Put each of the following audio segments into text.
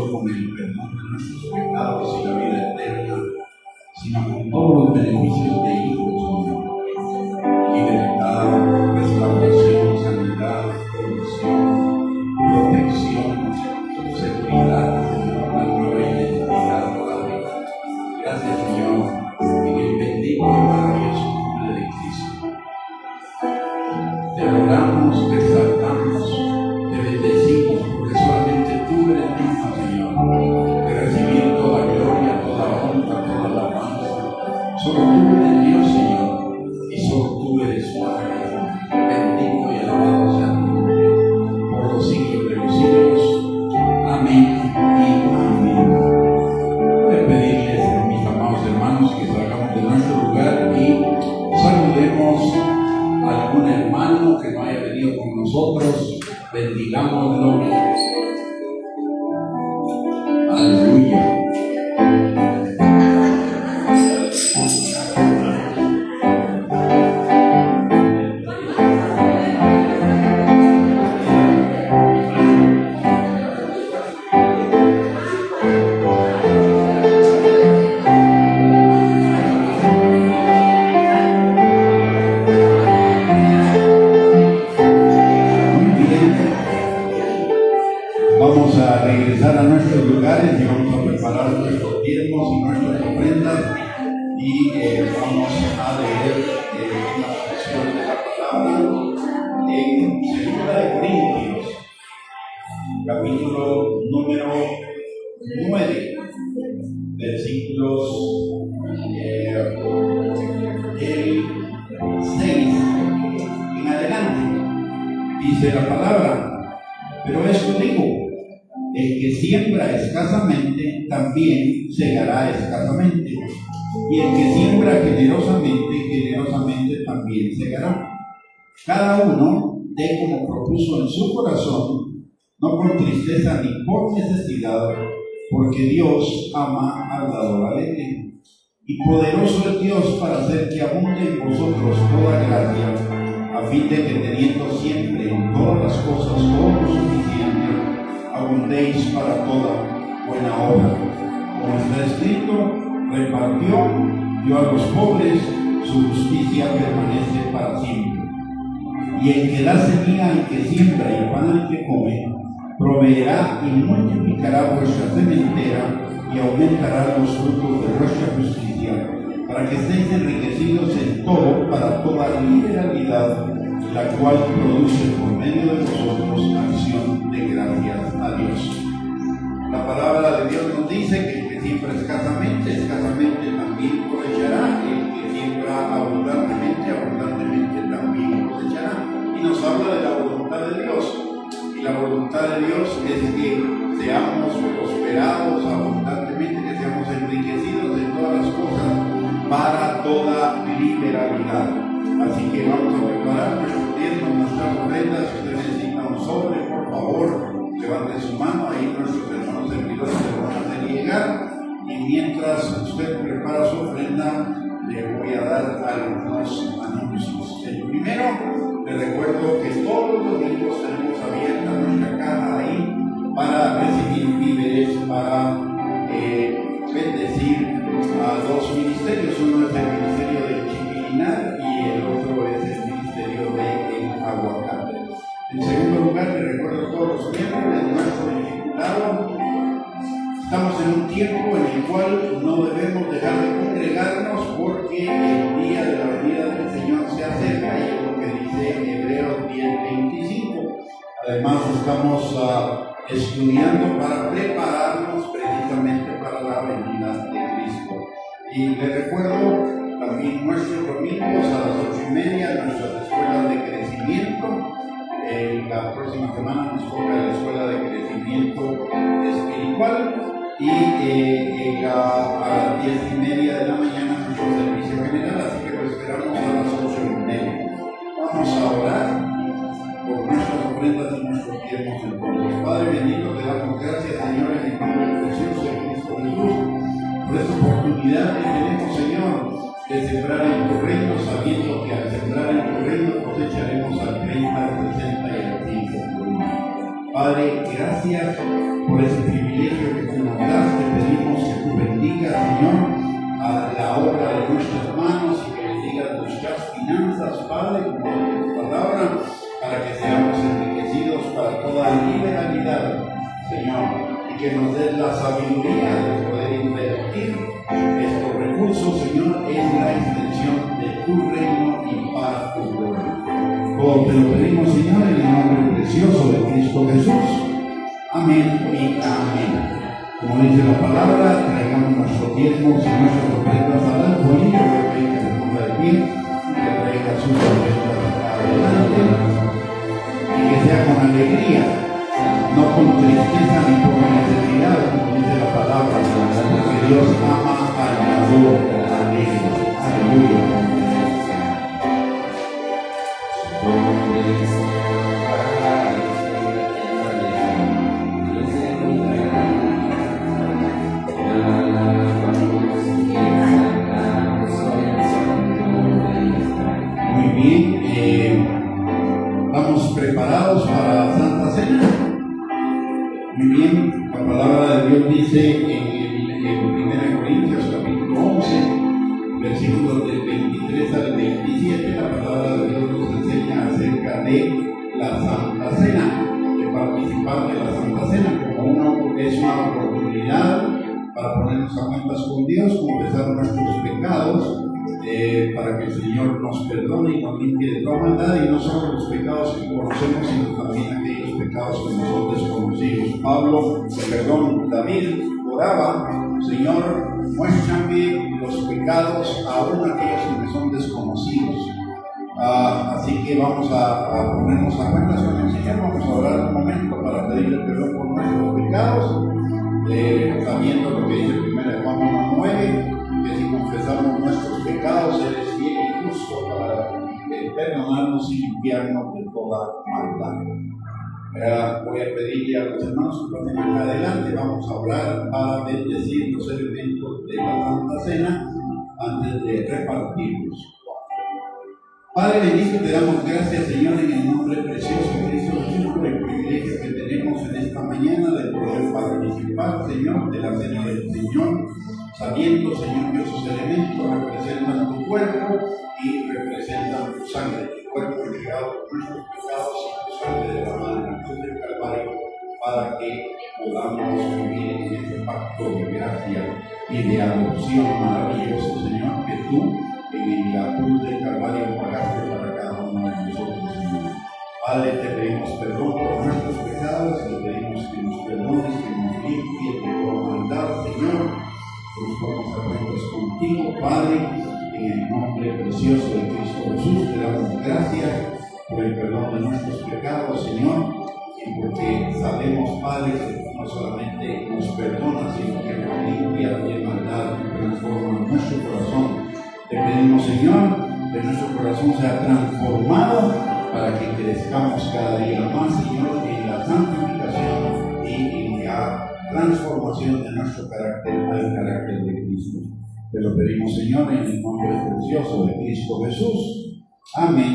solo con el perdón de nuestros pecados y la vida eterna, sino con todos los beneficios de hijos, libertad, restauración, sanidad, provisión, protección, seguridad, la nueva identidad, Padre. Gracias, Señor, en el bendito y maravilloso nombre de Cristo. Te adoramos, te exaltamos, te bendecimos, porque solamente tú eres digno, Señor, de recibir toda gloria, toda honra, toda alabanza. Solo tú eres Dios, Señor, y solo tú eres Padre. Bendito y alabado sea tu nombre por los siglos de los siglos. Amén y amén. Voy a pedirles a mis amados hermanos que salgamos de nuestro lugar y saludemos a algún hermano que no haya venido con nosotros. Bendigámoslo. Aleluya. Vamos a regresar a nuestros lugares y vamos a preparar nuestros diezmos y nuestras ofrendas y vamos a leer una porción de la palabra en 2 Corintios, capítulo número 9, versículos el 6 en adelante. Dice la palabra: pero esto digo, el que siembra escasamente, también segará escasamente. Y el que siembra generosamente, generosamente también segará. Cada uno dé como propuso en su corazón, no por tristeza ni por necesidad, porque Dios ama al dador alegre. Y poderoso es Dios para hacer que abunde en vosotros toda gracia, a fin de que teniendo siempre en todas las cosas todo lo suficiente, abundéis para toda buena obra. Como está escrito, repartió, dio a los pobres, su justicia permanece para siempre. Y el que da semilla al que siembra y pan al que come, proveerá y multiplicará vuestra sementera y aumentará los frutos de vuestra justicia, para que estéis enriquecidos en todo para toda liberalidad, la cual produce por medio de vosotros acción de gracias a Dios. La palabra de Dios nos dice que el que siembra escasamente, escasamente también cosechará, y el que siembra abundantemente, abundantemente también cosechará. Y nos habla de la voluntad de Dios. Y la voluntad de Dios es que seamos prosperados abundantemente, que seamos enriquecidos en todas las cosas para toda liberalidad. Así que vamos a preparar nuestros diezmos, nuestras ofrendas. Si usted necesita un sobre, por favor, levante su mano. Ahí nuestros hermanos servidores se lo van a hacer llegar. Y mientras usted prepara su ofrenda, le voy a dar algunos anuncios. El primero, le recuerdo que todos los domingos tenemos abierta nuestra caja ahí para recibir víveres, para bendecir a dos ministerios. Uno es el ministerio de Chiquilinal y el otro es el ministerio de Aguacate. En segundo lugar, le recuerdo a todos los miembros de nuestro discipulado. Estamos en un tiempo en el cual no debemos dejar de congregarnos, porque el día de la venida del Señor se acerca, y es lo que dice Hebreos 10:25. Además, estamos estudiando para prepararnos precisamente para la venida de Cristo. Y les recuerdo también nuestros domingos a las 8:30, nuestras escuelas de crecimiento. La próxima semana nos toca la escuela de crecimiento espiritual. Y a las 10:30 de la mañana nuestro servicio general, así que lo esperamos a las 8:30. Vamos a orar por nuestras ofrendas y nuestros diezmos entonces. Padre bendito, te damos gracias, Señor, en el nombre precioso de Cristo Jesús, por esta oportunidad que tenemos, Señor, de sembrar en tu reino, sabiendo que al sembrar en tu reino cosecharemos al 30, al 60 y al 100. Padre, gracias por por ese privilegio que tú nos das. Te pedimos que tú bendigas, Señor, a la obra de nuestras manos y que bendigas nuestras finanzas, Padre, con tu palabra, para que seamos enriquecidos para toda liberalidad, Señor, y que nos des la sabiduría de poder invertir estos recursos, Señor, en la extensión de tu reino y para tu gloria. Todo te lo pedimos, Señor, en el nombre precioso de Cristo Jesús. Amén y amén. Como dice la palabra, traigamos nuestros diezmos y nuestras ofrendas al alto y yo le pido que se ponga de pie, que traiga sus ofrendas adelante y que sea con alegría, no con tristeza ni por necesidad, como dice la palabra, porque Dios ama al dador alegre. Aleluya. Muy bien, vamos preparados para la Santa Cena. Muy bien, la palabra de Dios dice en 1 Corintios capítulo 11, versículos del 23 al 27, la palabra de Dios nos enseña acerca de la Santa Cena, de participar de la Santa Cena como es una oportunidad para ponernos a cuentas con Dios, confesar nuestros pecados, para que el Señor nos perdone y nos limpie de toda maldad, y no solo los pecados que conocemos, sino también aquellos pecados que nos son desconocidos. David oraba: Señor, muéstrame los pecados, aún aquellos que me son desconocidos. Así que vamos a ponernos a cuentas con el Señor, vamos a orar un momento para pedirle perdón por nuestros pecados, sabiendo lo que dice 1 Juan 1:9, que si confesamos nuestros pecados, Él es fiel y justo para perdonarnos y limpiarnos de toda maldad. Voy a pedirle a los hermanos que pasen acá adelante, vamos a orar para bendecir los elementos de la Santa Cena antes de repartirlos. Padre bendito, te damos gracias, Señor, en el nombre precioso de Cristo Jesús, por el privilegio que tenemos en esta mañana de poder participar, Señor, de la Cena del Señor, sabiendo, Señor, que esos elementos representan tu cuerpo y representan tu sangre, tu cuerpo entregado por nuestros pecados y tu sangre de la madre en la cruz del Calvario, para que podamos vivir en este pacto de gracia y de adopción maravilloso, Señor, que tú en la cruz del Calvario pagaste para cada uno de nosotros, Señor. Padre, te pedimos perdón por nuestros pecados, te pedimos que nos perdones, que nos limpies de toda maldad, Señor. Nos vamos a cuentas contigo, Padre, en el nombre precioso de Cristo Jesús. Te damos gracias por el perdón de nuestros pecados, Señor, y porque sabemos, Padre, que no solamente nos perdona, sino que nos limpia de maldad y transforma nuestro corazón. Te pedimos, Señor, que nuestro corazón sea transformado para que crezcamos cada día más, Señor, en la santificación y en la transformación de nuestro carácter al carácter de Cristo. Te lo pedimos, Señor, en el nombre precioso de Cristo Jesús. Amén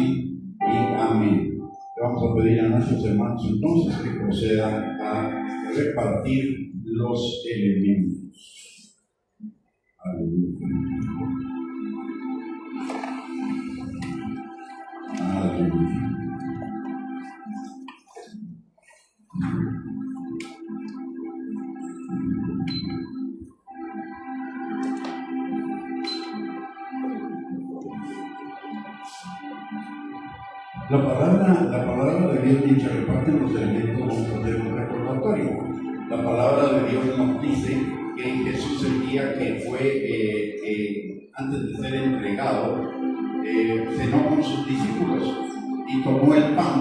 y amén. Le vamos a pedir a nuestros hermanos entonces que procedan a repartir los elementos. Aleluya. Aleluya. La palabra de Dios dice: reparten los elementos, vamos a hacer un recordatorio. La palabra de Dios nos dice que Jesús, el día que fue, antes de ser entregado, cenó con sus discípulos y tomó el pan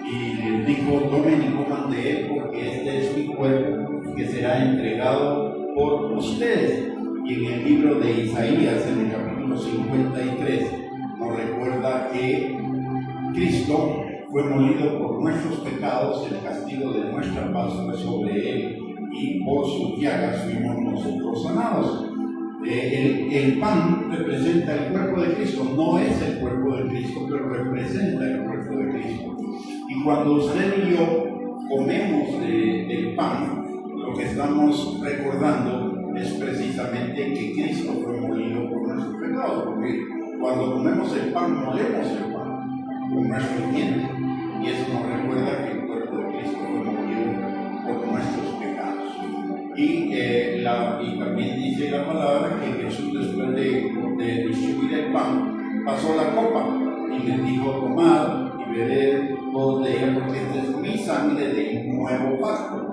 y les dijo: tomen y coman de él, porque este es mi cuerpo que será entregado por ustedes. Y en el libro de Isaías, en el capítulo 53, nos recuerda que Cristo fue molido por nuestros pecados, el castigo de nuestra paz fue sobre él, y por sus llagas fuimos nosotros sanados. El pan representa el cuerpo de Cristo, no es el cuerpo de Cristo, pero representa el cuerpo de Cristo. Y cuando usted y yo comemos del pan, lo que estamos recordando es precisamente que Cristo fue molido por nuestros pecados, porque cuando comemos el pan, molemos el pan con nuestros dientes, y eso nos recuerda que el cuerpo de Cristo fue molido por nuestros pecados. Y también dice la palabra que Jesús, después de distribuir el pan, pasó la copa y les dijo: tomad y beber todos de ella, porque esta es mi sangre del nuevo pacto.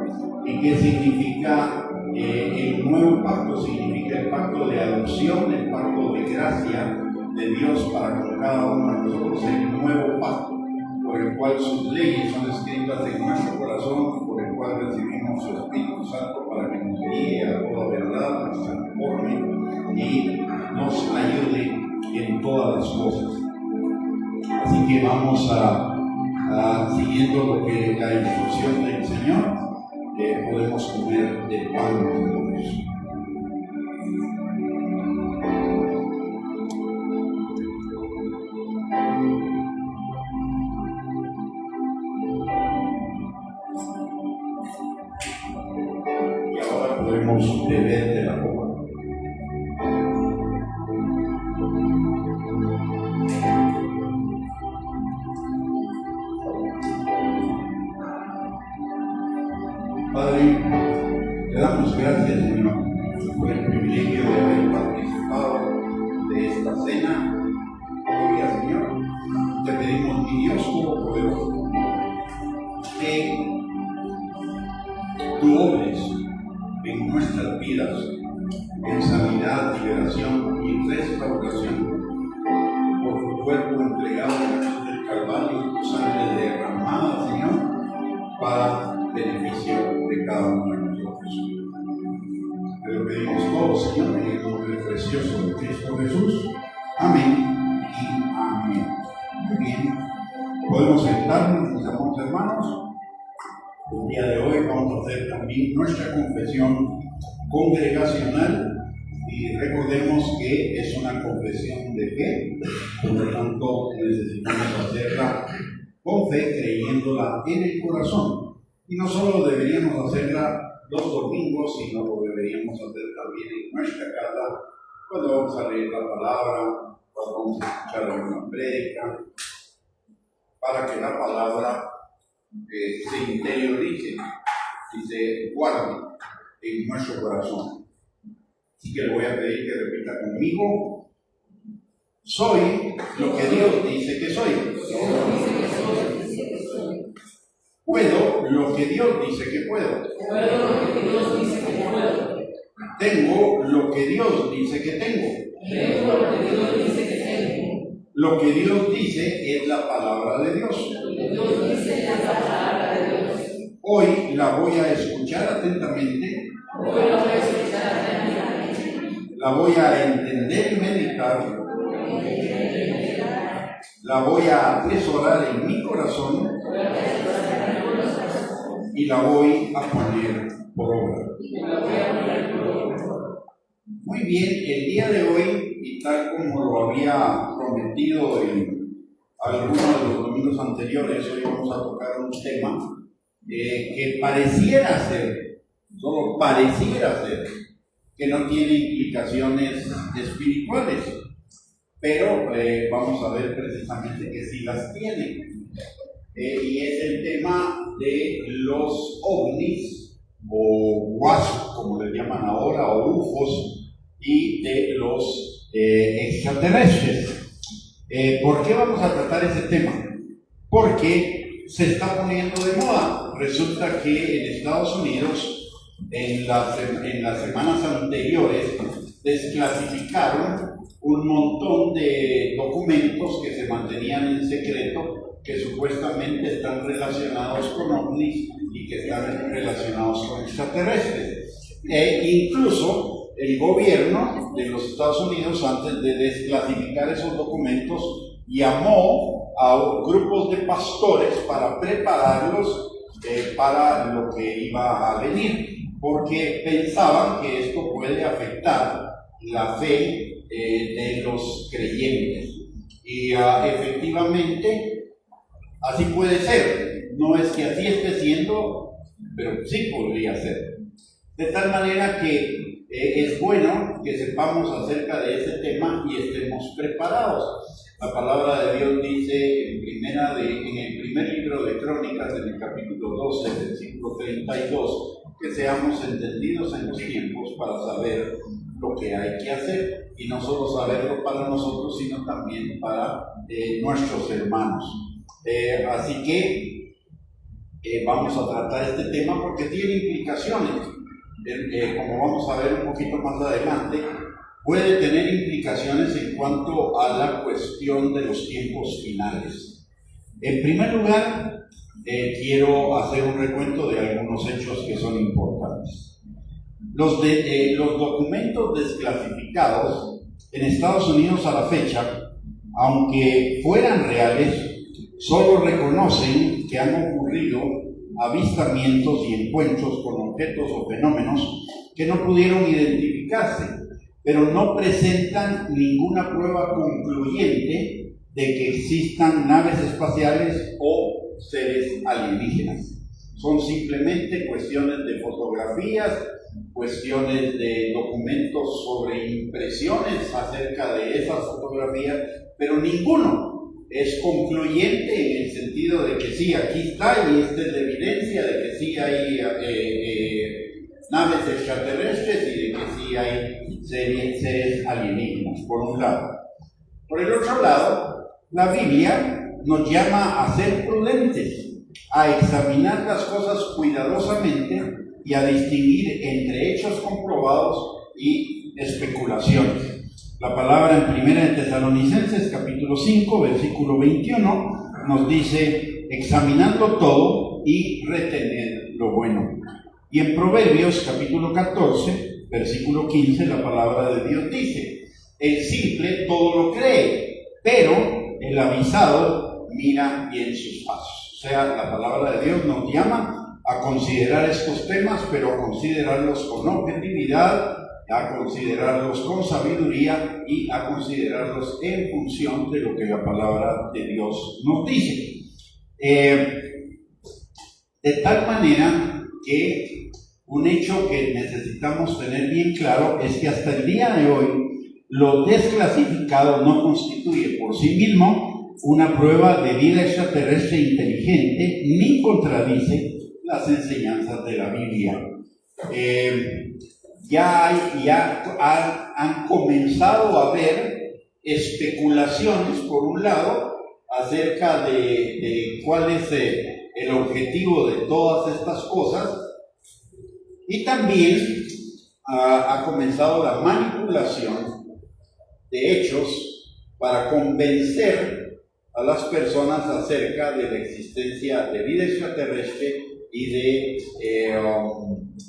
¿Y qué significa el nuevo pacto? Significa el pacto de adopción, el pacto de gracia de Dios para con cada uno de nosotros, el nuevo pacto, por el cual sus leyes son escritas en nuestro corazón, por el cual recibimos su Espíritu Santo para que nos guíe a toda verdad, nos transforme y nos ayude en todas las cosas. Así que vamos siguiendo lo que la instrucción del Señor, podemos comer del pan de Dios. Y ahora podemos beber de la copa. Padre, te damos gracias, Señor, por el privilegio de haber participado de esta cena. Gloria, Señor. Te pedimos, mi Dios todopoderoso, que tú obres en nuestras vidas en sanidad, liberación y restauración por tu cuerpo entregado en la cruz del Calvario y tu sangre derramada, Señor, para beneficio de cada uno de nosotros. Te lo pedimos todo, Señor, en el nombre precioso de Cristo Jesús. Amén y amén. Muy bien. Podemos sentarnos, mis amados hermanos. El día de hoy vamos a hacer también nuestra confesión congregacional y recordemos que es una confesión de fe, por lo tanto necesitamos hacerla con fe, creyéndola en el corazón. Y no solo deberíamos hacerla los domingos, sino lo deberíamos hacer también en nuestra casa, cuando vamos a leer la palabra, cuando vamos a escuchar alguna prédica, para que la palabra se interiorice y se guarde en nuestro corazón. Así que le voy a pedir que repita conmigo: soy lo que Dios dice que soy. Puedo lo que Dios dice que puedo. Tengo lo que Dios dice que tengo. Lo que Dios dice es la palabra de Dios. Hoy la voy a escuchar atentamente. La voy a entender y meditar. La voy a atesorar en mi corazón. Y la voy a poner por obra. Muy bien, el día de hoy, y tal como lo había prometido en algunos de los domingos anteriores, hoy vamos a tocar un tema que pareciera ser, solo pareciera ser, que no tiene implicaciones espirituales, pero vamos a ver precisamente que sí las tiene. Y es el tema de los ovnis, o WASP, como le llaman ahora, o UFOs, y de los extraterrestres. ¿Por qué vamos a tratar ese tema? Porque se está poniendo de moda. Resulta que en Estados Unidos, en las semanas anteriores, desclasificaron un montón de documentos que se mantenían en secreto, que supuestamente están relacionados con ovnis y que están relacionados con extraterrestres. Incluso el gobierno de los Estados Unidos, antes de desclasificar esos documentos, llamó a grupos de pastores para prepararlos para lo que iba a venir, porque pensaban que esto puede afectar la fe de los creyentes. Y efectivamente, así puede ser. No es que así esté siendo, pero sí podría ser. De tal manera que es bueno que sepamos acerca de ese tema y estemos preparados. La palabra de Dios dice en el primer libro de Crónicas, en el capítulo 12, versículo 32, que seamos entendidos en los tiempos para saber lo que hay que hacer, y no solo saberlo para nosotros, sino también para nuestros hermanos. Así que vamos a tratar este tema porque tiene implicaciones. Como vamos a ver un poquito más adelante, puede tener implicaciones en cuanto a la cuestión de los tiempos finales. En primer lugar, quiero hacer un recuento de algunos hechos que son importantes. Los documentos desclasificados en Estados Unidos a la fecha, aunque fueran reales, solo reconocen que han ocurrido avistamientos y encuentros con objetos o fenómenos que no pudieron identificarse, pero no presentan ninguna prueba concluyente de que existan naves espaciales o seres alienígenas. Son simplemente cuestiones de fotografías, cuestiones de documentos sobre impresiones acerca de esas fotografías, pero ninguno es concluyente en el sentido de que sí, aquí está y esta es la evidencia de que sí hay naves extraterrestres y de que sí hay seres alienígenas, por un lado. Por el otro lado, la Biblia nos llama a ser prudentes, a examinar las cosas cuidadosamente y a distinguir entre hechos comprobados y especulaciones. La palabra en 1 Tesalonicenses capítulo 5, versículo 21, nos dice: examinando todo y retener lo bueno. Y en Proverbios capítulo 14, versículo 15, la palabra de Dios dice: el simple todo lo cree, pero el avisado mira bien sus pasos. O sea, la palabra de Dios nos llama a considerar estos temas, pero a considerarlos con objetividad, a considerarlos con sabiduría y a considerarlos en función de lo que la palabra de Dios nos dice. De tal manera que un hecho que necesitamos tener bien claro es que hasta el día de hoy lo desclasificado no constituye por sí mismo una prueba de vida extraterrestre inteligente ni contradice las enseñanzas de la Biblia. Han comenzado a haber especulaciones, por un lado, acerca de cuál es el objetivo de todas estas cosas, y también ha comenzado la manipulación de hechos para convencer a las personas acerca de la existencia de vida extraterrestre y de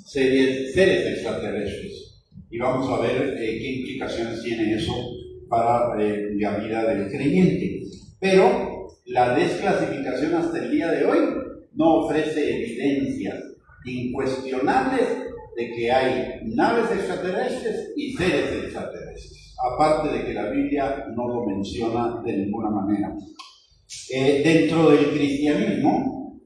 seres extraterrestres. Y vamos a ver qué implicaciones tiene eso para la vida del creyente. Pero la desclasificación hasta el día de hoy no ofrece evidencias incuestionables de que hay naves extraterrestres y seres extraterrestres, aparte de que la Biblia no lo menciona de ninguna manera. Dentro del cristianismo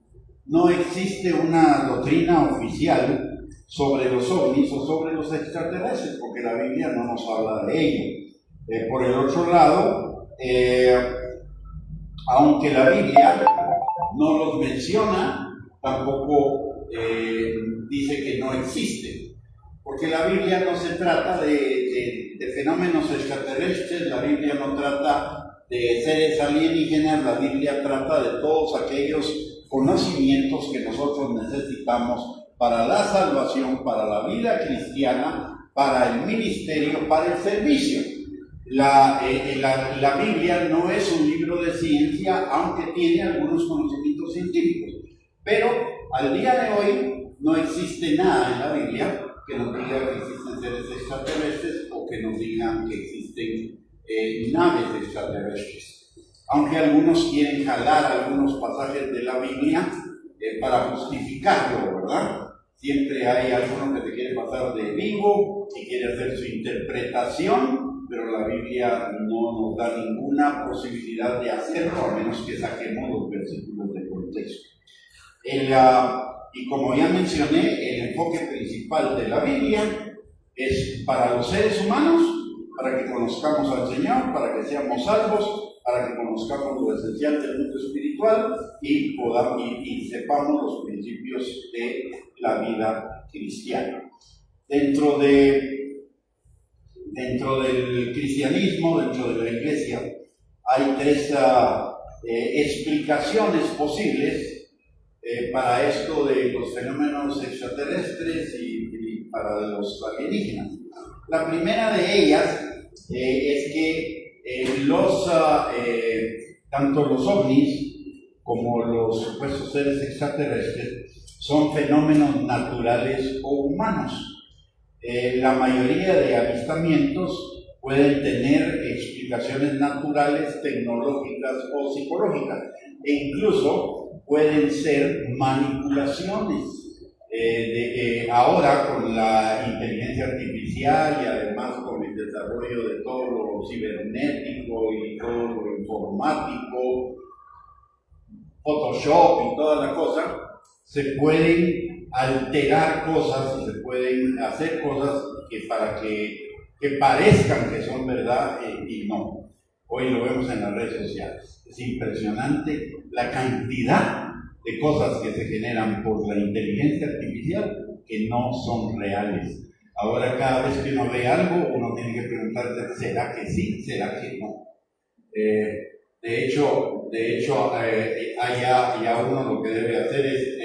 no existe una doctrina oficial sobre los ovnis o sobre los extraterrestres, porque la Biblia no nos habla de ello. Por el otro lado, aunque la Biblia no los menciona, tampoco dice que no existen, porque la Biblia no se trata de fenómenos extraterrestres, la Biblia no trata de seres alienígenas, la Biblia trata de todos aquellos conocimientos que nosotros necesitamos para la salvación, para la vida cristiana, para el ministerio, para el servicio. La Biblia no es un libro de ciencia, aunque tiene algunos conocimientos científicos, pero al día de hoy no existe nada en la Biblia que nos diga que existen seres extraterrestres o que nos digan que existen naves extraterrestres. Aunque algunos quieren jalar algunos pasajes de la Biblia para justificarlo, ¿verdad? Siempre hay alguno que te quiere pasar de vivo y quiere hacer su interpretación, pero la Biblia no nos da ninguna posibilidad de hacerlo, a menos que saquemos los versículos de contexto. Y como ya mencioné, el enfoque principal de la Biblia es para los seres humanos, para que conozcamos al Señor, para que seamos salvos, para que conozcamos lo esencial del mundo espiritual y sepamos los principios de la vida cristiana. Dentro del cristianismo, dentro de la iglesia, hay tres explicaciones posibles para esto de los fenómenos extraterrestres y para los alienígenas. La primera de ellas es que tanto los ovnis como los supuestos seres extraterrestres son fenómenos naturales o humanos. La mayoría de avistamientos pueden tener explicaciones naturales, tecnológicas o psicológicas, e incluso pueden ser manipulaciones. Ahora con la inteligencia artificial y además con el desarrollo de todo lo cibernético y todo lo informático, Photoshop y toda la cosa, se pueden alterar cosas y se pueden hacer cosas para que parezcan que son verdad y no. Hoy lo vemos en las redes sociales. Es impresionante la cantidad de cosas que se generan por la inteligencia artificial que no son reales. Ahora cada vez que uno ve algo, uno tiene que preguntarse, ¿será que sí? ¿Será que no? De hecho, ya uno lo que debe hacer es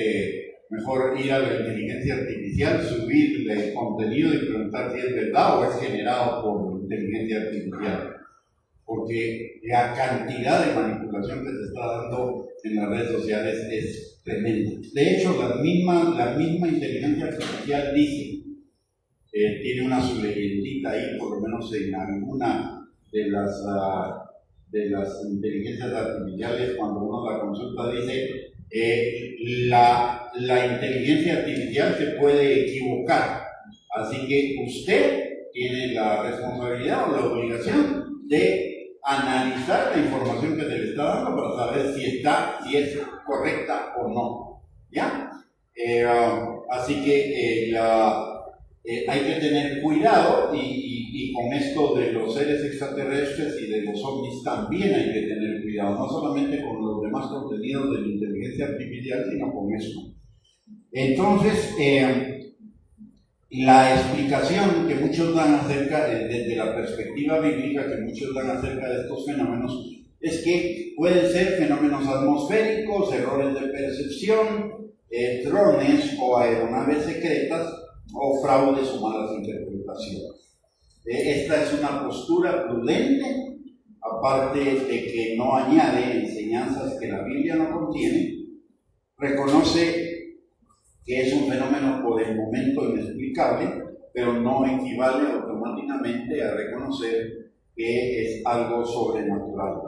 mejor ir a la inteligencia artificial, subir el contenido y preguntar si es verdad o es generado por inteligencia artificial. Porque la cantidad de manipulación que se está dando en las redes sociales es tremenda. De hecho, la misma inteligencia artificial dice, tiene una subleyendita ahí, por lo menos en alguna de las inteligencias artificiales, cuando uno la consulta, dice, la inteligencia artificial se puede equivocar, así que usted tiene la responsabilidad o la obligación de analizar la información que se le está dando para saber si es correcta o no, ¿ya? Así que hay que tener cuidado y con esto de los seres extraterrestres y de los ovnis también hay que tener cuidado, no solamente con los demás contenidos de la inteligencia artificial, sino con esto. Entonces, la explicación que muchos dan desde la perspectiva bíblica, que muchos dan acerca de estos fenómenos, es que pueden ser fenómenos atmosféricos, errores de percepción, drones o aeronaves secretas, o fraudes o malas interpretaciones. Esta es una postura prudente, aparte de que no añade enseñanzas que la Biblia no contiene, reconoce que es un fenómeno por el momento inexplicable, pero no equivale automáticamente a reconocer que es algo sobrenatural.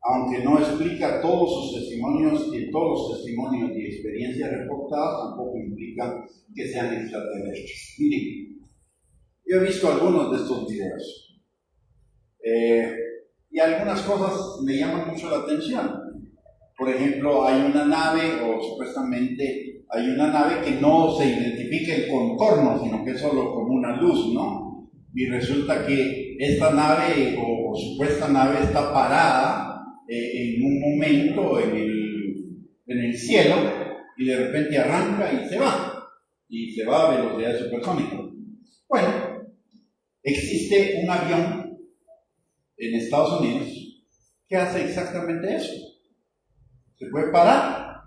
Aunque no explica todos sus testimonios y todos los testimonios y experiencias reportadas, tampoco implica que sean extraterrestres. Miren, yo he visto algunos de estos videos y algunas cosas me llaman mucho la atención. Por ejemplo, hay una nave, o supuestamente hay una nave que no se identifica el contorno, sino que es solo como una luz, ¿no? Y resulta que esta nave o supuesta nave está parada en un momento en el cielo y de repente arranca y se va a velocidad supersónica. Bueno, existe un avión en Estados Unidos que hace exactamente eso. Se puede parar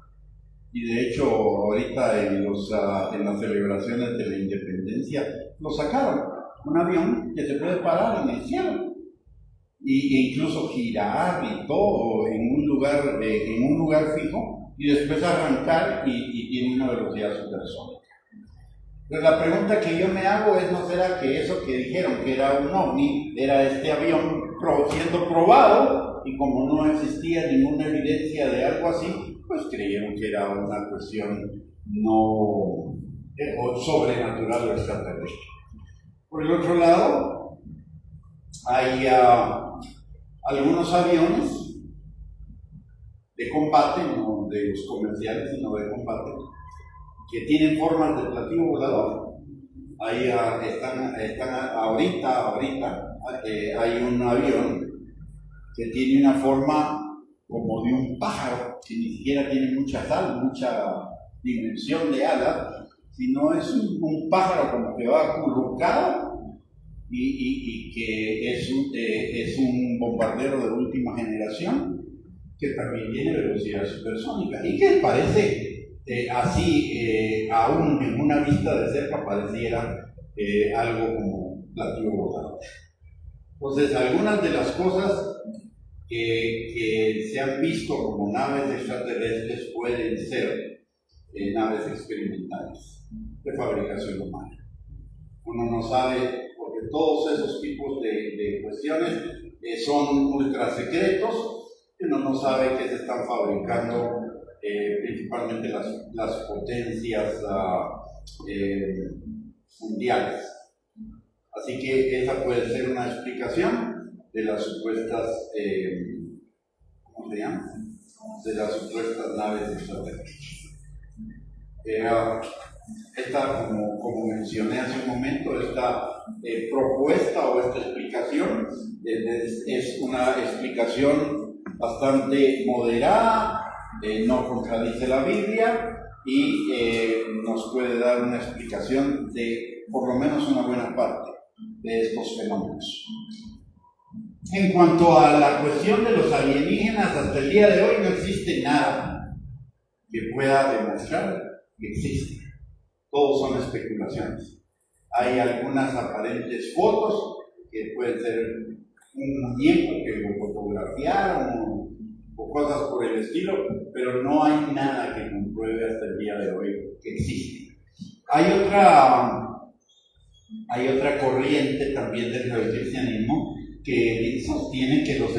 y de hecho ahorita en las celebraciones de la independencia lo sacaron, un avión que se puede parar en el cielo e incluso girar y todo en un lugar fijo y después arrancar y tiene una velocidad supersónica. Pero la pregunta que yo me hago es, ¿no será que eso que dijeron que era un ovni era este avión siendo probado y como no existía ninguna evidencia de algo así, pues creyeron que era una cuestión no sobrenatural o extraterrestre? Por el otro lado, hay algunos aviones de combate, no de los comerciales, sino de combate, que tienen formas de platillo volador. Ahí están ahorita hay un avión que tiene una forma como de un pájaro, que ni siquiera tiene mucha dimensión de alas, sino es un pájaro como que va acurrucado y que es un bombardero de última generación que también tiene velocidad supersónica y que parece aún en una vista de cerca pareciera algo como platillo volador. Entonces, algunas de las cosas que se han visto como naves extraterrestres pueden ser naves experimentales de fabricación humana. Uno no sabe, porque todos esos tipos de cuestiones son ultra secretos, uno no sabe qué se están fabricando, principalmente las potencias mundiales. Así que esa puede ser una explicación de las supuestas, ¿cómo se llama? De las supuestas naves extraterrestres. Esta, como mencioné hace un momento, esta propuesta o esta explicación es una explicación bastante moderada, no contradice la Biblia y nos puede dar una explicación de por lo menos una buena parte de estos fenómenos. En cuanto a la cuestión de los alienígenas, hasta el día de hoy no existe nada que pueda demostrar que existe. Todos son especulaciones. Hay algunas aparentes fotos que pueden ser un muñeco que lo fotografiaron o cosas por el estilo, pero no hay nada que compruebe hasta el día de hoy que existe. Hay otra corriente también dentro del cristianismo que sostiene que los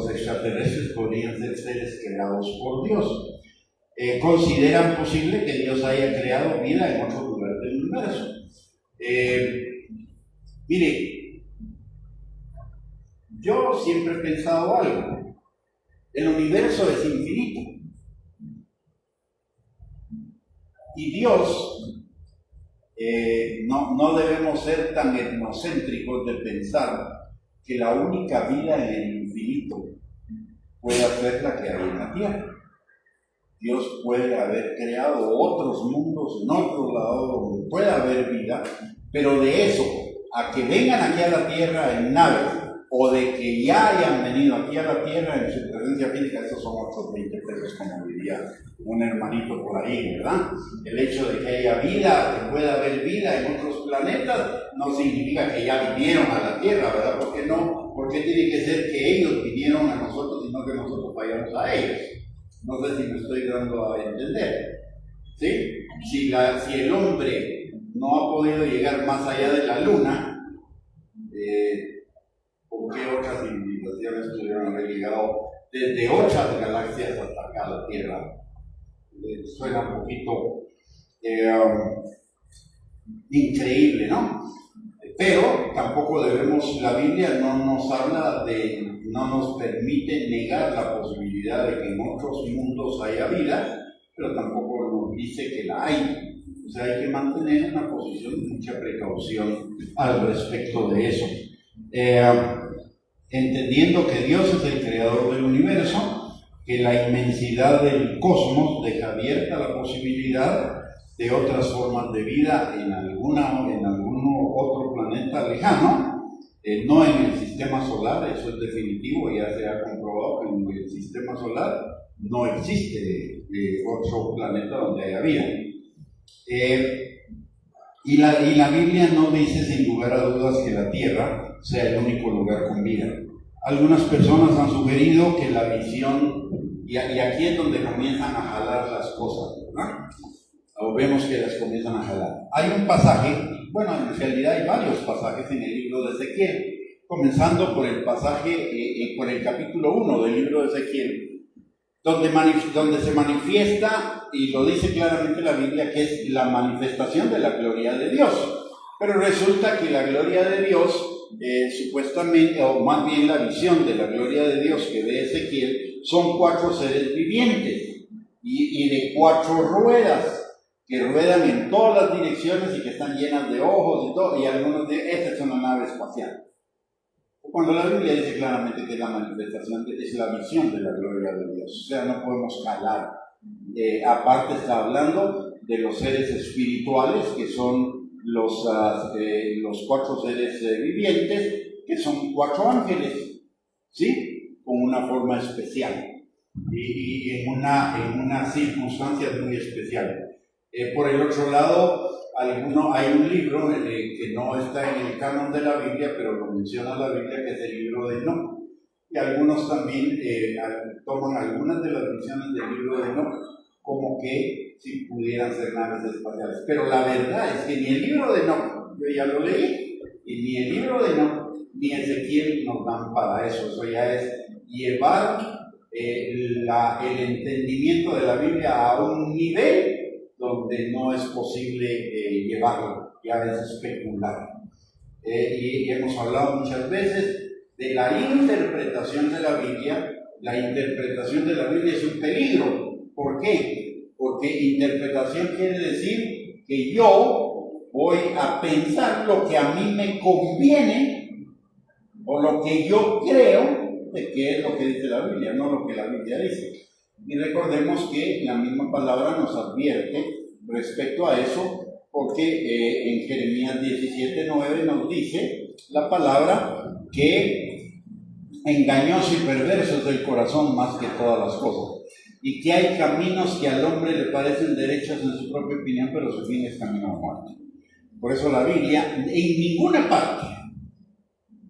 extraterrestres podrían ser seres creados por Dios. Consideran posible que Dios haya creado vida en otros lugares del universo. Mire, yo siempre he pensado algo. El universo es infinito. Y Dios, no debemos ser tan etnocéntricos de pensar que la única vida en el infinito pueda ser la que hay en la Tierra. Dios puede haber creado otros mundos en otro lado donde pueda haber vida, pero de eso a que vengan aquí a la Tierra en naves o de que ya hayan venido aquí a la Tierra en su presencia física, estos son otros 20 pesos, como diría un hermanito por ahí, ¿verdad? El hecho de que haya vida, que pueda haber vida en otros planetas, no significa que ya vinieron a la Tierra, ¿verdad? ¿Por qué no? ¿Por qué tiene que ser que ellos vinieron a nosotros y no que nosotros vayamos a ellos? No sé si me estoy dando a entender. ¿Sí? Si el hombre no ha podido llegar más allá de la Luna, ¿por qué otras civilizaciones pudieron haber llegado desde otras galaxias hasta acá a la Tierra? Suena un poquito increíble, ¿no? Pero tampoco la Biblia no nos permite negar la posibilidad de que en otros mundos haya vida, pero tampoco nos dice que la hay. O sea, hay que mantener una posición de mucha precaución al respecto de eso. Entendiendo que Dios es el creador del universo, que la inmensidad del cosmos deja abierta la posibilidad de otras formas de vida en algún otro planeta lejano, no en el sistema solar, eso es definitivo, ya se ha comprobado que en el sistema solar no existe otro planeta donde haya vida. Y la Biblia no dice sin lugar a dudas que la Tierra sea el único lugar con vida. Algunas personas han sugerido que la visión, y aquí es donde comienzan a jalar las cosas, ¿verdad? O vemos que las comienzan a jalar. Hay un pasaje, bueno, en realidad hay varios pasajes en el libro de Ezequiel, comenzando por el pasaje, por el capítulo 1 del libro de Ezequiel, donde se manifiesta, y lo dice claramente la Biblia, que es la manifestación de la gloria de Dios. Pero resulta que la gloria de Dios, supuestamente, o más bien la visión de la gloria de Dios que ve Ezequiel, son 4 seres vivientes y de 4 ruedas que ruedan en todas las direcciones y que están llenas de ojos y todo, y algunos dicen, esta es una nave espacial. Cuando la Biblia dice claramente que la manifestación es la visión de la gloria de Dios, o sea, no podemos calar. Aparte está hablando de los seres espirituales, que son los 4 seres vivientes, que son 4 ángeles, ¿sí? Con una forma especial y en una circunstancia muy especial. Por el otro lado, hay un libro que no está en el canon de la Biblia, pero lo menciona la Biblia, que es el libro de Enoc. Y algunos también toman algunas de las visiones del libro de Enoc como que si pudieran ser naves espaciales. Pero la verdad es que ni el libro de Enoc, yo ya lo leí, y ni el libro de Enoc ni Ezequiel nos dan para eso. Eso ya es llevar el entendimiento de la Biblia a un nivel donde no es posible llevarlo, ya es especular. Y hemos hablado muchas veces de la interpretación de la Biblia. La interpretación de la Biblia es un peligro. ¿Por qué? Porque interpretación quiere decir que yo voy a pensar lo que a mí me conviene o lo que yo creo de que es lo que dice la Biblia, no lo que la Biblia dice. Y recordemos que la misma palabra nos advierte respecto a eso, porque en Jeremías 17:9 nos dice la palabra que engañoso y perverso es el corazón más que todas las cosas, y que hay caminos que al hombre le parecen derechos en su propia opinión, pero su fin es camino a muerte. Por eso la Biblia en ninguna parte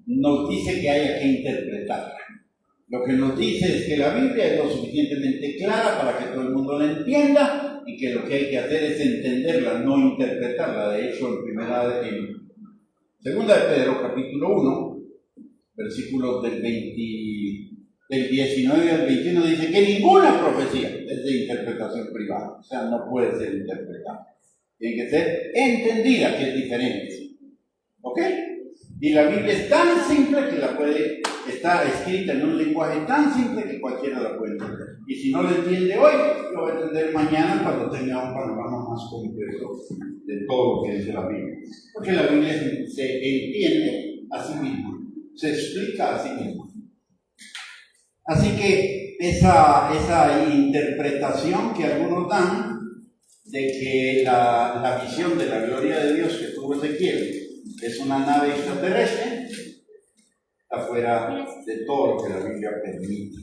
nos dice que haya que interpretarla. Lo que nos dice es que la Biblia es lo suficientemente clara para que todo el mundo la entienda y que lo que hay que hacer es entenderla, no interpretarla. De hecho, en segunda de Pedro, capítulo 1, versículos del 19 al 21, dice que ninguna profecía es de interpretación privada, o sea, no puede ser interpretada. Tiene que ser entendida, que es diferente. ¿Ok? Y la Biblia es tan simple que está escrita en un lenguaje tan simple que cualquiera la puede entender. Y si no lo entiende hoy, lo va a entender mañana cuando tenga un panorama más completo de todo lo que dice la Biblia. Porque la Biblia se entiende a sí misma, se explica a sí misma. Así que esa interpretación que algunos dan de que la visión de la gloria de Dios que tuvo Ezequiel es una nave extraterrestre, está fuera de todo lo que la Biblia permite.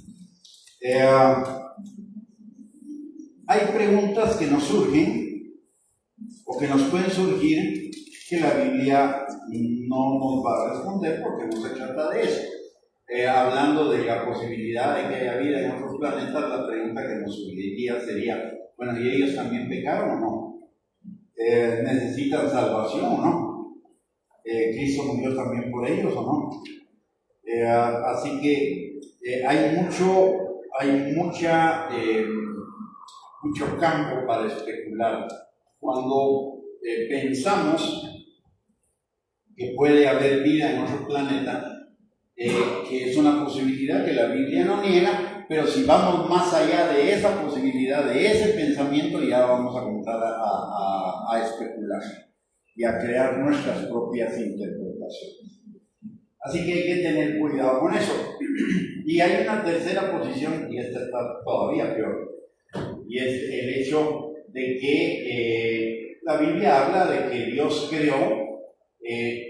Hay preguntas que nos surgen o que nos pueden surgir que la Biblia no nos va a responder porque no se trata de eso. Hablando de la posibilidad de que haya vida en otros planetas, la pregunta que nos surgiría sería, bueno, ¿y ellos también pecaron o no? ¿Necesitan salvación o no? ¿Cristo murió también por ellos o no? Así que hay mucho campo para especular. Cuando pensamos que puede haber vida en otro planeta, que es una posibilidad que la Biblia no niega, pero si vamos más allá de esa posibilidad, de ese pensamiento, ya vamos a comenzar a especular y a crear nuestras propias interpretaciones. Así que hay que tener cuidado con eso. Y hay una tercera posición, y esta está todavía peor, y es el hecho de que la Biblia habla de que Dios creó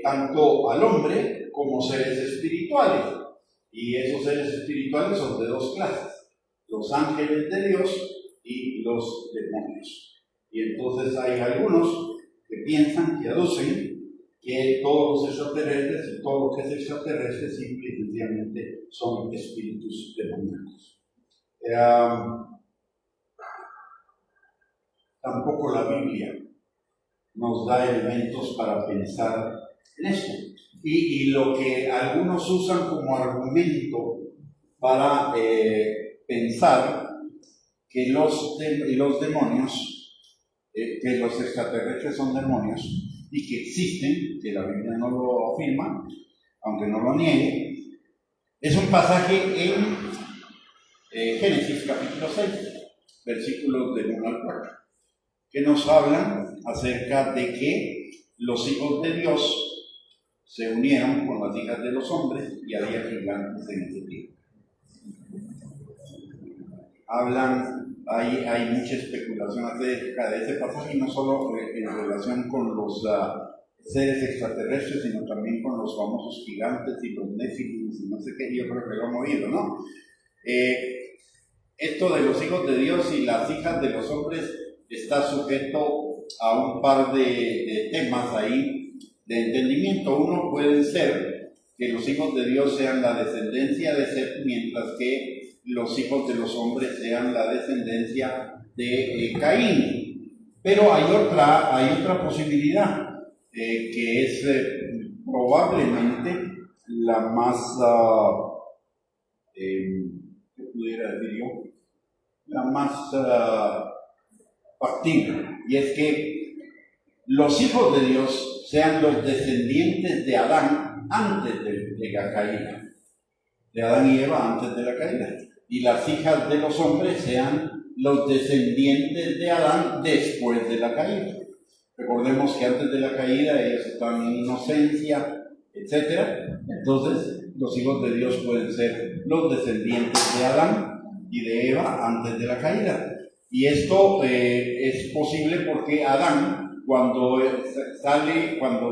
tanto al hombre como seres espirituales, y esos seres espirituales son de 2 clases: los ángeles de Dios y los demonios. Y entonces hay algunos que piensan, que aducen que todos los extraterrestres y todo lo que es extraterrestre simple y sencillamente son espíritus demoníacos. Tampoco la Biblia nos da elementos para pensar en esto. Y lo que algunos usan como argumento para pensar que los demonios, que los extraterrestres son demonios y que existen, que la Biblia no lo afirma, aunque no lo niegue, es un pasaje en Génesis capítulo 6, versículos del 1 al 4. que nos hablan acerca de que los hijos de Dios se unieron con las hijas de los hombres y había gigantes en ese tiempo. Hay mucha especulación acerca de ese pasaje, y no solo en relación con los seres extraterrestres, sino también con los famosos gigantes y los néfilims y no sé qué. Yo creo que lo han oído, ¿no? Esto de los hijos de Dios y las hijas de los hombres está sujeto a un par de temas ahí de entendimiento. Uno puede ser que los hijos de Dios sean la descendencia de Seth, mientras que los hijos de los hombres sean la descendencia de Caín. Pero hay otra posibilidad, que es probablemente la más, ¿qué pudiera decir yo? La más factible, y es que los hijos de Dios sean los descendientes de Adán antes de la caída, de Adán y Eva antes de la caída, y las hijas de los hombres sean los descendientes de Adán después de la caída. Recordemos que antes de la caída ellos estaban en inocencia, etc. Entonces los hijos de Dios pueden ser los descendientes de Adán y de Eva antes de la caída. Y esto es posible porque Adán, cuando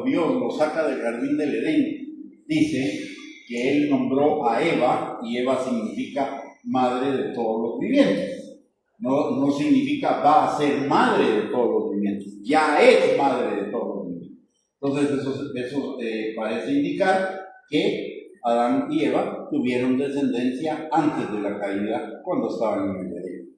Dios lo saca del jardín del Edén, dice que él nombró a Eva, y Eva significa madre de todos los vivientes. No significa va a ser madre de todos los vivientes, ya es madre de todos los vivientes. Entonces eso parece indicar que Adán y Eva tuvieron descendencia antes de la caída, cuando estaban en el Edén.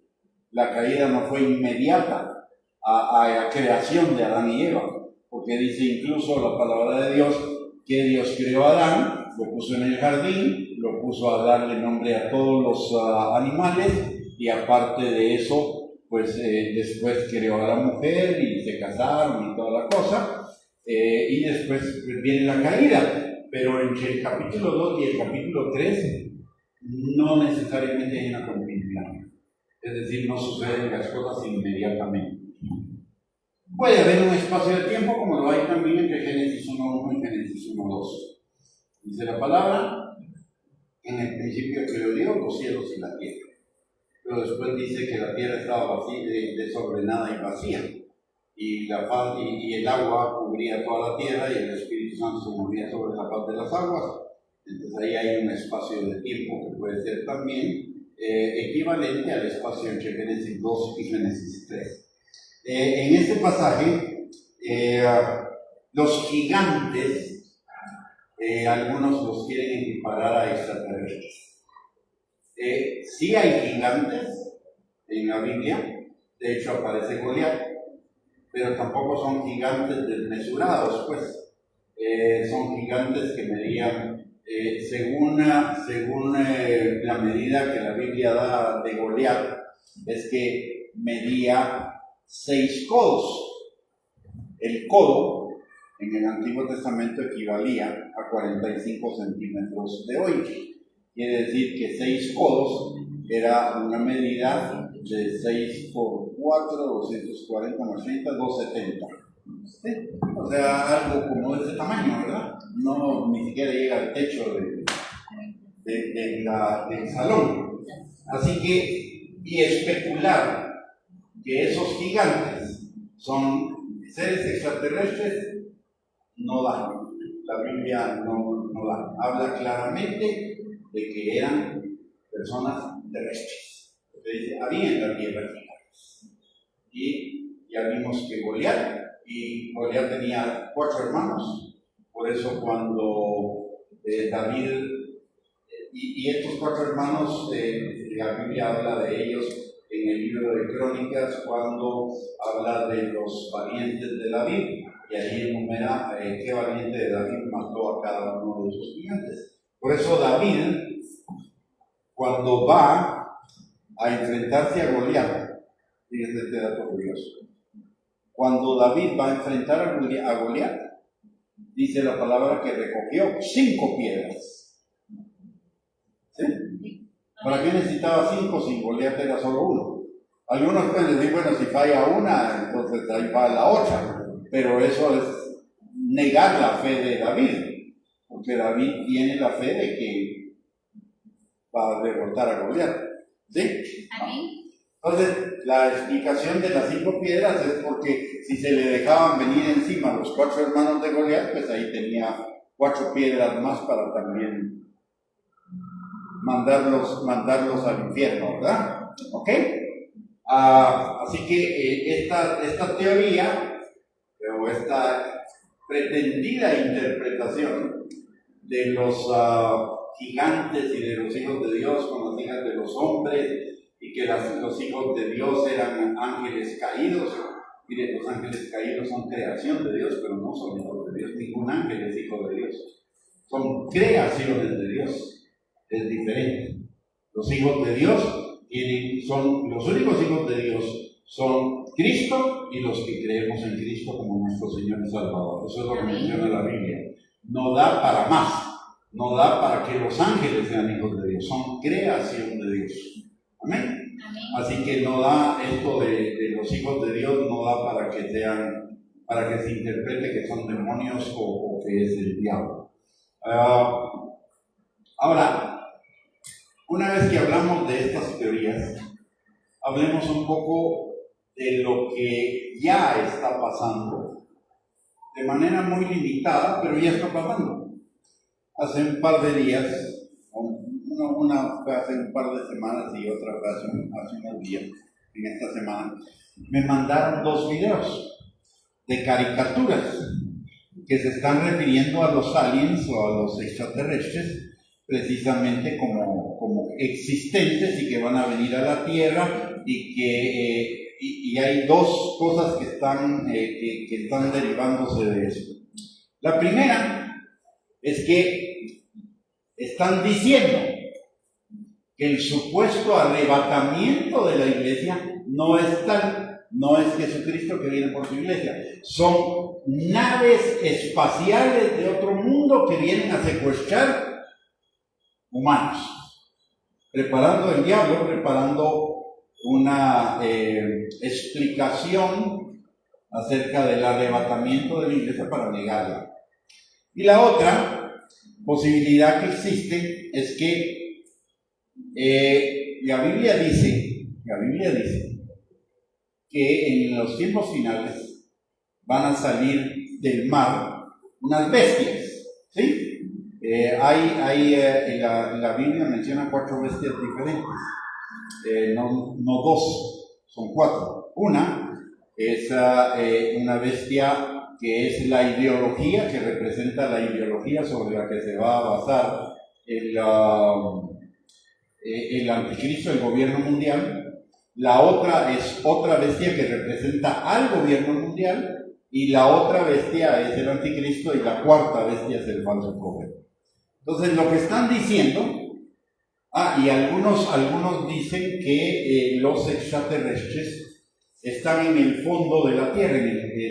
La caída no fue inmediata a la creación de Adán y Eva, porque dice incluso la palabra de Dios que Dios creó a Adán, lo puso en el jardín, lo puso a darle nombre a todos los animales, y aparte de eso, pues después creó a la mujer y se casaron y toda la cosa, y después viene la caída. Pero entre el capítulo 2 y el capítulo 3 no necesariamente hay una continuidad. Es decir, no suceden las cosas inmediatamente. Puede haber un espacio de tiempo, como lo hay también entre Génesis 1.1 y Génesis 1.2. Dice la palabra: en el principio creó Dios los cielos y la tierra. Pero después dice que la tierra estaba vacía, desordenada y vacía, y el agua cubría toda la tierra, y el Espíritu Santo se movía sobre la faz de las aguas. Entonces ahí hay un espacio de tiempo que puede ser también equivalente al espacio entre Génesis 2 y Génesis 3. En este pasaje, los gigantes, algunos los quieren equiparar a extraterrestres. Sí hay gigantes en la Biblia, de hecho aparece Goliat, pero tampoco son gigantes desmesurados, pues. Son gigantes que medían, según la medida que la Biblia da de Goliat, es que medía 6 codos. El codo en el Antiguo Testamento equivalía a 45 centímetros de hoy. Quiere decir que 6 codos era una medida de 6 por 4, 240 más 30, 270. ¿Sí? O sea, algo como de este tamaño, ¿verdad? No, ni siquiera llega al techo del salón. Así que, y especular que esos gigantes son seres extraterrestres, no da. La Biblia no da. Habla claramente de que eran personas terrestres. Porque dice, había en la tierra gigantes. Y ya vimos que Goliat tenía 4 hermanos. Por eso cuando David, y estos 4 hermanos, la Biblia habla de ellos en el libro de Crónicas, cuando habla de los valientes de David, y ahí enumera qué valiente de David mató a cada uno de esos gigantes. Por eso David, cuando va a enfrentarse a Goliat, fíjense este dato curioso, cuando David va a enfrentar a Goliat, dice la palabra que recogió 5 piedras. ¿Sí? ¿Para qué necesitaba 5 si Goliat era solo 1? Algunos pueden decir, bueno, si falla una, entonces ahí va la otra. Pero eso es negar la fe de David, porque David tiene la fe de que va a derrotar a Goliat. ¿Sí? Amén. Entonces, la explicación de las 5 piedras es porque si se le dejaban venir encima los 4 hermanos de Goliat, pues ahí tenía 4 piedras más para también mandarlos al infierno, ¿verdad? ¿Ok? Así que esta teoría, o esta pretendida interpretación de los gigantes y de los hijos de Dios con las hijas de los hombres, y que los hijos de Dios eran ángeles caídos. Mire, los ángeles caídos son creación de Dios, pero no son hijos de Dios. Ningún ángel es hijo de Dios. Son creaciones de Dios. Es diferente. Los hijos de Dios son los únicos hijos de Dios, son Cristo y los que creemos en Cristo como nuestro Señor y Salvador. Eso es lo que menciona la Biblia. No da para más. No da para que los ángeles sean hijos de Dios. Son creación de Dios. Amén. Amén. Así que no da esto de los hijos de Dios, no da para que se interprete que son demonios o que es el diablo. Ahora, una vez que hablamos de estas teorías, hablemos un poco de lo que ya está pasando, de manera muy limitada, pero ya está pasando. Hace un par de días, una fue hace un par de semanas y otra fue hace unos días, en esta semana, me mandaron 2 videos de caricaturas que se están refiriendo a los aliens o a los extraterrestres precisamente como existentes y que van a venir a la Tierra y que y hay 2 cosas que están derivándose de eso. La primera es que están diciendo que el supuesto arrebatamiento de la iglesia no es tal, no es Jesucristo que viene por su iglesia, son naves espaciales de otro mundo que vienen a secuestrar humanos, preparando el diablo, preparando una explicación acerca del arrebatamiento de la iglesia para negarla. Y la otra posibilidad que existe es que la Biblia dice que en los tiempos finales van a salir del mar unas bestias, ¿sí? La Biblia menciona 4 bestias diferentes, no 2, son 4. Una es una bestia que es la ideología, que representa la ideología sobre la que se va a basar el anticristo, el gobierno mundial. La otra es otra bestia que representa al gobierno mundial, y la otra bestia es el anticristo, y la cuarta bestia es el falso profeta. Entonces, lo que están diciendo, y algunos dicen que los extraterrestres están en el fondo de la Tierra,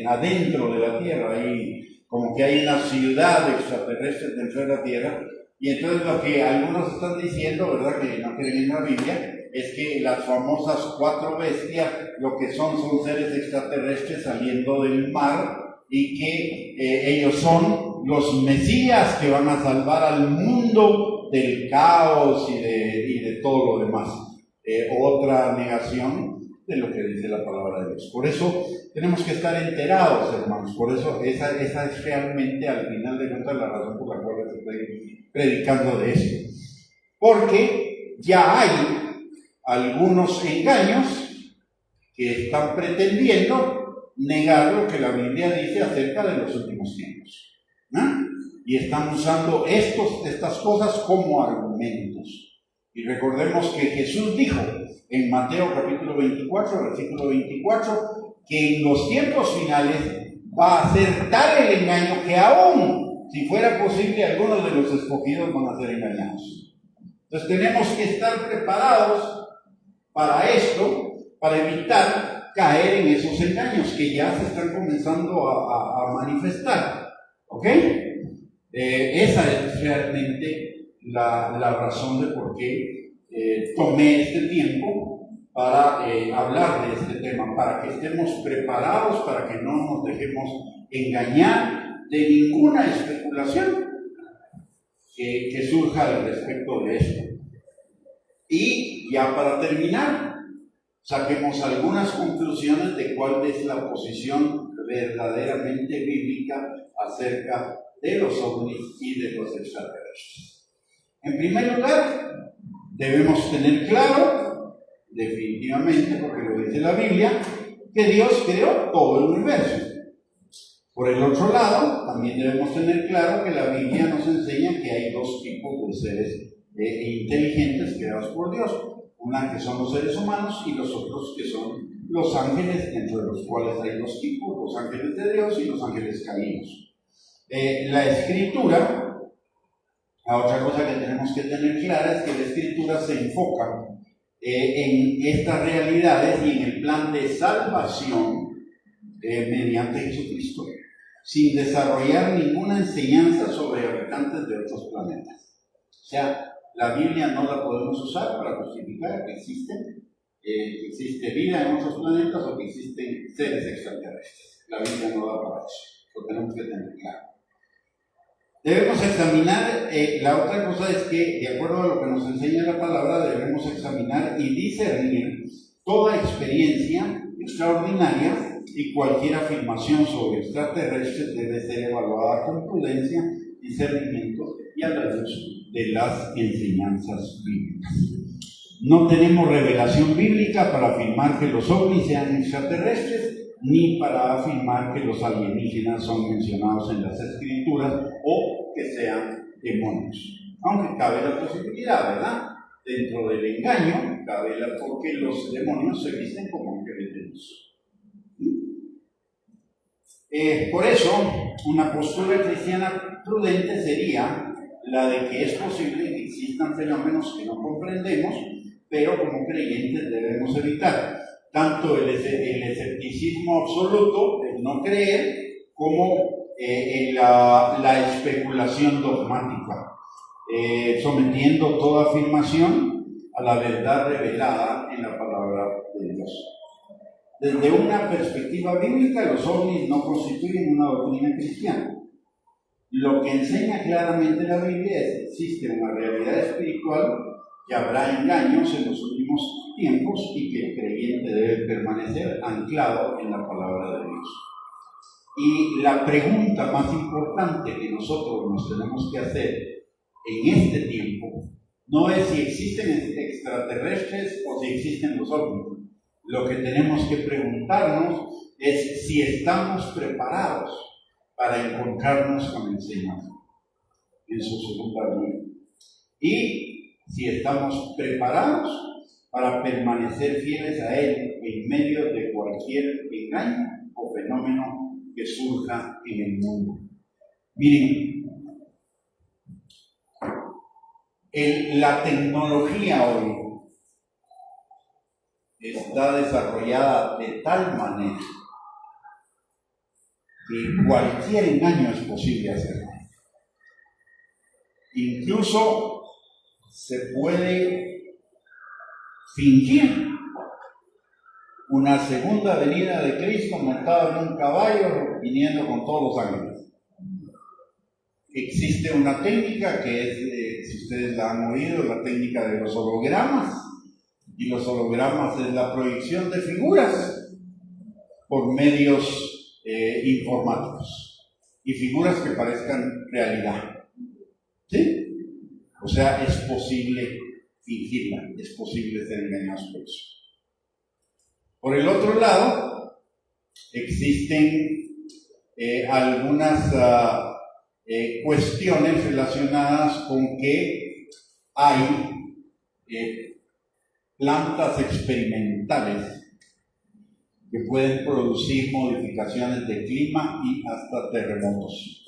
adentro de la Tierra, y como que hay una ciudad extraterrestre dentro de la Tierra. Y entonces lo que algunos están diciendo, ¿verdad?, que no creen en la Biblia, es que las famosas 4 bestias lo que son seres extraterrestres saliendo del mar, y que ellos son los mesías que van a salvar al mundo del caos y de todo lo demás. Otra negación de lo que dice la palabra de Dios. Por eso tenemos que estar enterados, hermanos. Por eso esa es realmente, al final de cuentas, la razón por la cual estoy predicando de esto. Porque ya hay algunos engaños que están pretendiendo negar lo que la Biblia dice acerca de los últimos tiempos, ¿no? Y están usando estas cosas como argumentos. Y recordemos que Jesús dijo en Mateo capítulo 24, versículo 24, que en los tiempos finales va a ser tal el engaño que aún, si fuera posible, algunos de los escogidos van a ser engañados. Entonces tenemos que estar preparados para esto, para evitar caer en esos engaños que ya se están comenzando a manifestar. ¿Ok? Esa es realmente la razón de por qué tomé este tiempo para hablar de este tema, para que estemos preparados, para que no nos dejemos engañar de ninguna especulación que surja al respecto de esto. Y ya para terminar, saquemos algunas conclusiones de cuál es la posición verdaderamente bíblica acerca de los ovnis y de los extraterrestres. En primer lugar, debemos tener claro, definitivamente, porque lo dice la Biblia, que Dios creó todo el universo. Por el otro lado, también debemos tener claro que la Biblia nos enseña que hay dos tipos de seres inteligentes creados por Dios. Una que son los seres humanos y los otros que son los ángeles, entre los cuales hay dos tipos, los ángeles de Dios y los ángeles caídos. La Escritura, la otra cosa que tenemos que tener clara es que la Escritura se enfoca en estas realidades y en el plan de salvación mediante Jesucristo, sin desarrollar ninguna enseñanza sobre habitantes de otros planetas. O sea, la Biblia no la podemos usar para justificar que existe vida en otros planetas o que existen seres extraterrestres. La Biblia no da para eso, lo tenemos que tener claro. Debemos examinar, la otra cosa es que, de acuerdo a lo que nos enseña la palabra, debemos examinar y discernir toda experiencia extraordinaria y cualquier afirmación sobre extraterrestres debe ser evaluada con prudencia, discernimiento y a la luz de las enseñanzas bíblicas. No tenemos revelación bíblica para afirmar que los ovnis sean extraterrestres, ni para afirmar que los alienígenas son mencionados en las Escrituras o que sean demonios. Aunque cabe la posibilidad, ¿verdad? Dentro del engaño, cabe porque los demonios se visten como ángeles de Dios. Por eso, una postura cristiana prudente sería la de que es posible que existan fenómenos que no comprendemos, pero como creyentes debemos evitar tanto el escepticismo absoluto, el no creer, como la especulación dogmática, sometiendo toda afirmación a la verdad revelada en la palabra de Dios. Desde una perspectiva bíblica, los ovnis no constituyen una doctrina cristiana. Lo que enseña claramente la Biblia es que existe una realidad espiritual, que habrá engaños en los últimos tiempos y que el creyente debe permanecer anclado en la palabra de Dios. Y la pregunta más importante que nosotros nos tenemos que hacer en este tiempo no es si existen extraterrestres o si existen los ovnis. Lo que tenemos que preguntarnos es si estamos preparados para encontrarnos con el Señor en su segunda venida. Y si estamos preparados para permanecer fieles a Él en medio de cualquier engaño o fenómeno que surja en el mundo. Miren, la tecnología hoy está desarrollada de tal manera que cualquier engaño es posible hacerlo. Incluso se puede fingir una segunda venida de Cristo montado en un caballo viniendo con todos los ángeles. Existe una técnica que es, si ustedes la han oído, la técnica de los hologramas. Y los hologramas es la proyección de figuras por medios informáticos y figuras que parezcan realidad. ¿Sí? O sea, es posible fingirla, es posible ser engañados por eso. Por el otro lado, existen algunas cuestiones relacionadas con que hay plantas experimentales que pueden producir modificaciones de clima y hasta terremotos.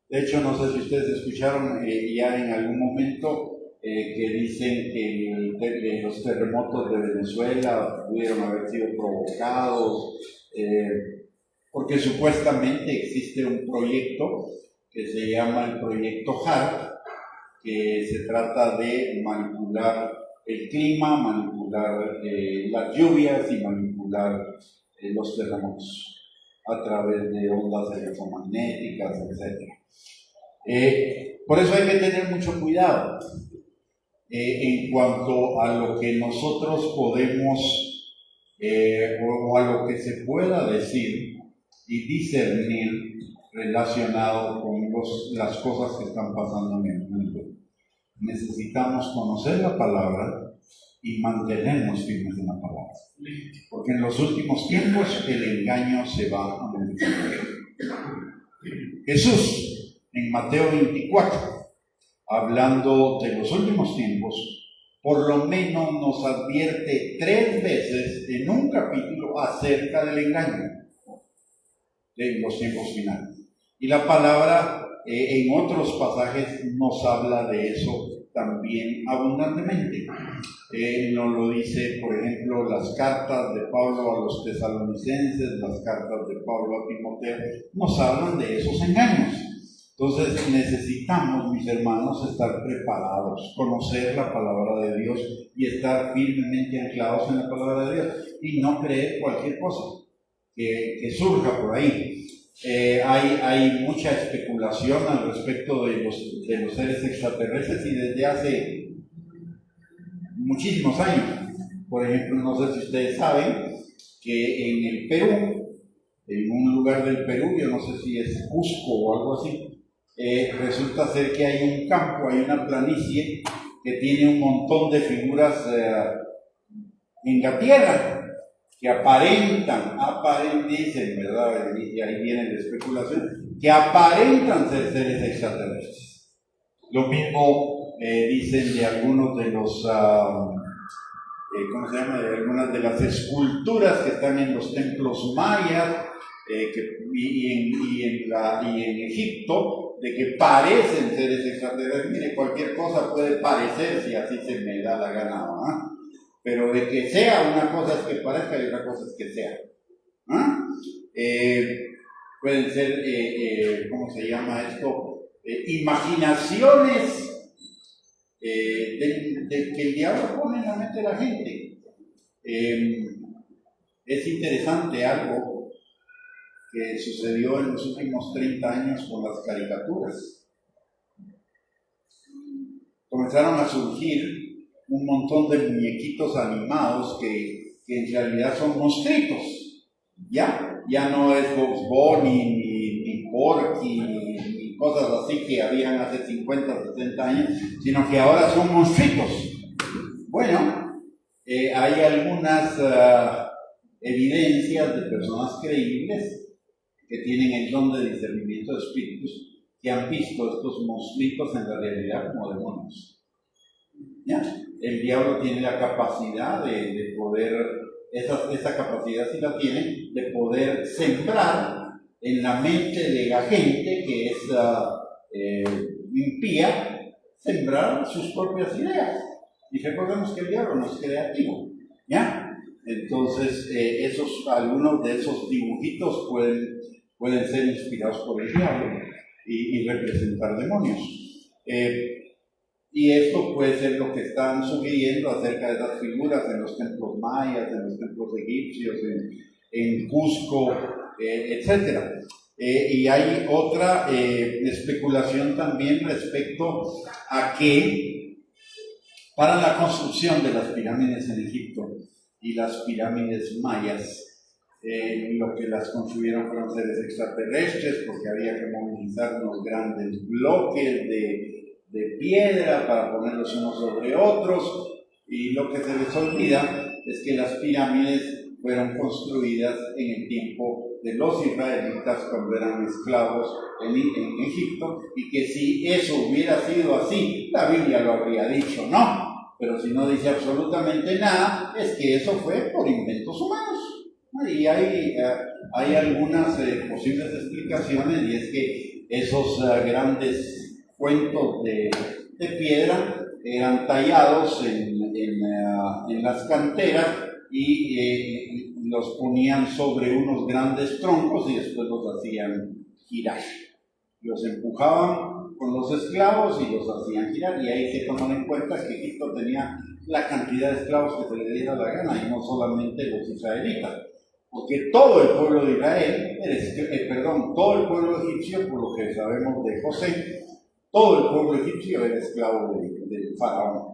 De hecho, no sé si ustedes escucharon ya en algún momento que dicen que los terremotos de Venezuela pudieron haber sido provocados, porque supuestamente existe un proyecto que se llama el proyecto HARP, que se trata de manipular el clima, manipular las lluvias y manipular los terremotos a través de ondas electromagnéticas, etc. Por eso hay que tener mucho cuidado en cuanto a lo que nosotros podemos o a lo que se pueda decir y discernir relacionado con las cosas que están pasando en el mundo. Necesitamos conocer la palabra y mantenernos firmes en la palabra, porque en los últimos tiempos el engaño se va a multiplicar. Jesús, en Mateo 24, hablando de los últimos tiempos, por lo menos nos advierte 3 veces en un capítulo acerca del engaño de los tiempos finales. Y la palabra en otros pasajes nos habla de eso también abundantemente. Nos lo dice, por ejemplo, las cartas de Pablo a los tesalonicenses, las cartas de Pablo a Timoteo, nos hablan de esos engaños. Entonces necesitamos, mis hermanos, estar preparados, conocer la palabra de Dios y estar firmemente anclados en la palabra de Dios y no creer cualquier cosa que surja por ahí. Hay mucha especulación al respecto de los seres extraterrestres y desde hace muchísimos años. Por ejemplo, no sé si ustedes saben que en el Perú, en un lugar del Perú, yo no sé si es Cusco o algo así, resulta ser que hay un campo, hay una planicie que tiene un montón de figuras en la tierra que dicen, ¿verdad? Y ahí viene la especulación, que aparentan ser seres extraterrestres. Lo mismo dicen de algunos de los, ¿cómo se llama? De algunas de las esculturas que están en los templos mayas y en Egipto, de que parecen seres extraterrestres. Mire, cualquier cosa puede parecer si así se me da la gana, ¿no? Pero de que sea una cosa es que parezca y otra cosa es que sea. Pueden ser, ¿cómo se llama esto? Imaginaciones de que el diablo pone en la mente de la gente. Es interesante algo que sucedió en los últimos 30 años con las caricaturas. Comenzaron a surgir un montón de muñequitos animados que en realidad son monstruitos. Ya no es Bugs Bunny, ni Porky, ni cosas así que habían hace 50, 60 años, sino que ahora son monstruitos. Bueno, hay algunas evidencias de personas creíbles que tienen el don de discernimiento de espíritus que han visto estos monstruitos en la realidad como demonios. El diablo tiene la capacidad de poder, esa capacidad sí la tiene, de poder sembrar en la mente de la gente que es impía, sembrar sus propias ideas. Y recordemos que el diablo no es creativo, Entonces, algunos de esos dibujitos pueden ser inspirados por el diablo y representar demonios. Y esto puede ser lo que están sugiriendo acerca de esas figuras en los templos mayas, en los templos egipcios, en Cusco, etc. Y hay otra especulación también respecto a que para la construcción de las pirámides en Egipto y las pirámides mayas, lo que las construyeron fueron seres extraterrestres, porque había que movilizar unos grandes bloques de piedra para ponerlos unos sobre otros, y lo que se les olvida es que las pirámides fueron construidas en el tiempo de los israelitas cuando eran esclavos en Egipto, y que si eso hubiera sido así, la Biblia lo habría dicho, ¿no? Pero si no dice absolutamente nada, es que eso fue por inventos humanos. Y hay algunas posibles explicaciones, y es que esos grandes cuentos de piedra eran tallados en las canteras y los ponían sobre unos grandes troncos y después los hacían girar. Los empujaban con los esclavos y los hacían girar, y ahí se toman en cuenta que Egipto tenía la cantidad de esclavos que se le diera la gana, y no solamente los israelitas, porque todo el pueblo de Israel, todo el pueblo egipcio, por lo que sabemos de José, todo el pueblo egipcio era esclavo del faraón,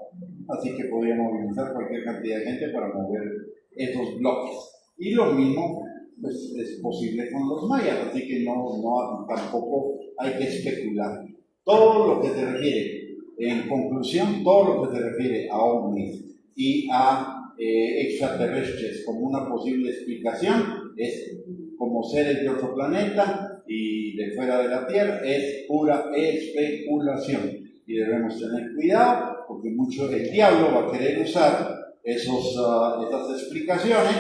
así que podía movilizar cualquier cantidad de gente para mover esos bloques, y lo mismo pues, es posible con los mayas, así que tampoco hay que especular. Todo lo que se refiere, en conclusión, todo lo que se refiere a ovnis y a extraterrestres como una posible explicación es como seres de otro planeta y de fuera de la Tierra, es pura especulación. Y debemos tener cuidado porque mucho el diablo va a querer usar esas explicaciones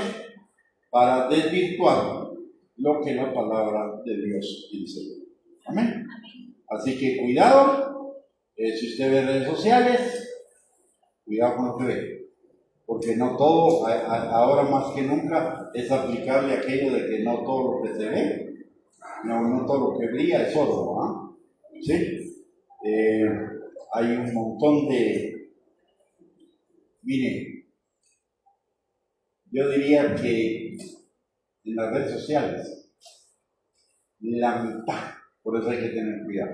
para desvirtuar lo que la palabra de Dios dice. Amén. Así que cuidado, si usted ve redes sociales, cuidado con lo que ve, porque no todo, ahora más que nunca, es aplicable aquello de que no todo lo que se ve, no todo lo que brilla es oro, ¿ah? ¿Sí? Hay un montón mire, yo diría que en las redes sociales, la mitad, por eso hay que tener cuidado,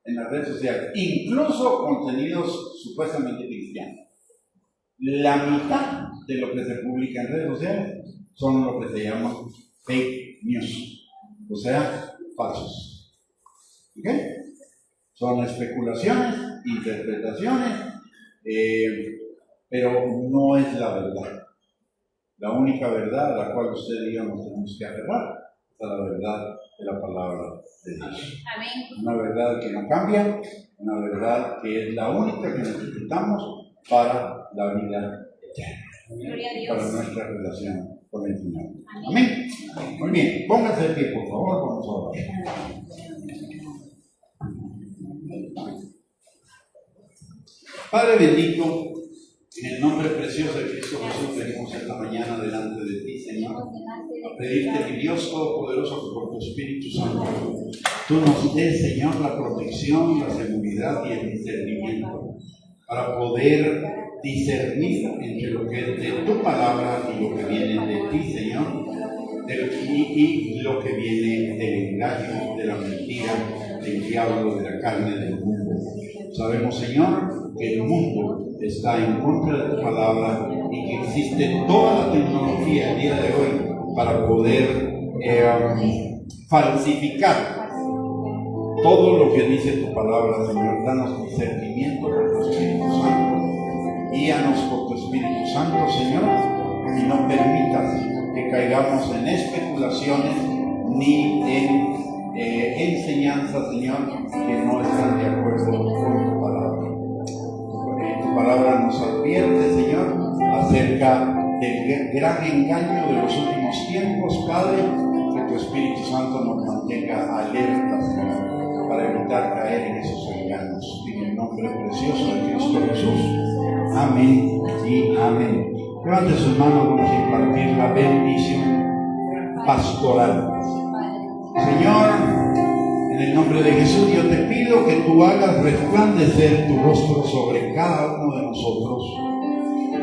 en las redes sociales, incluso contenidos supuestamente cristianos, la mitad de lo que se publica en redes sociales son lo que se llama fake news, o sea, falsos. ¿Ok? Son especulaciones, interpretaciones, pero no es la verdad. La única verdad a la cual usted y yo nos tenemos que aferrar es a la verdad de la palabra de Dios. Amén. Una verdad que no cambia, una verdad que es la única que necesitamos para la vida eterna, Gloria a Dios. para nuestra relación con el Señor. Amén. Muy bien, pónganse de pie, por favor, vamos a orar. Padre bendito, en el nombre precioso de Cristo Jesús, venimos esta mañana delante de ti, Señor, a pedirte, mi Dios Todopoderoso, que por tu Espíritu Santo tú nos des, Señor, la protección, la seguridad y el discernimiento para poder discernir entre lo que es de tu palabra y lo que viene de ti, Señor, y lo que viene del engaño, de la mentira, del diablo, de la carne, del mundo. Sabemos, Señor, que el mundo está en contra de tu palabra y que existe toda la tecnología el día de hoy para poder falsificar todo lo que dice tu palabra, Señor. Danos discernimiento por tu Espíritu Santo, guíanos por tu Espíritu Santo, Señor, y no permitas que caigamos en especulaciones ni en enseñanzas, Señor, que no están de acuerdo con tu palabra. Tu palabra nos advierte, Señor, acerca del gran engaño de los últimos tiempos, Padre, que tu Espíritu Santo nos mantenga alerta, Señor, para evitar caer en esos engaños. En el nombre precioso de Cristo Jesús. Amén y amén. Levante sus manos, vamos a impartir la bendición pastoral. Señor, en el nombre de Jesús, yo te pido que tú hagas resplandecer tu rostro sobre cada uno de nosotros.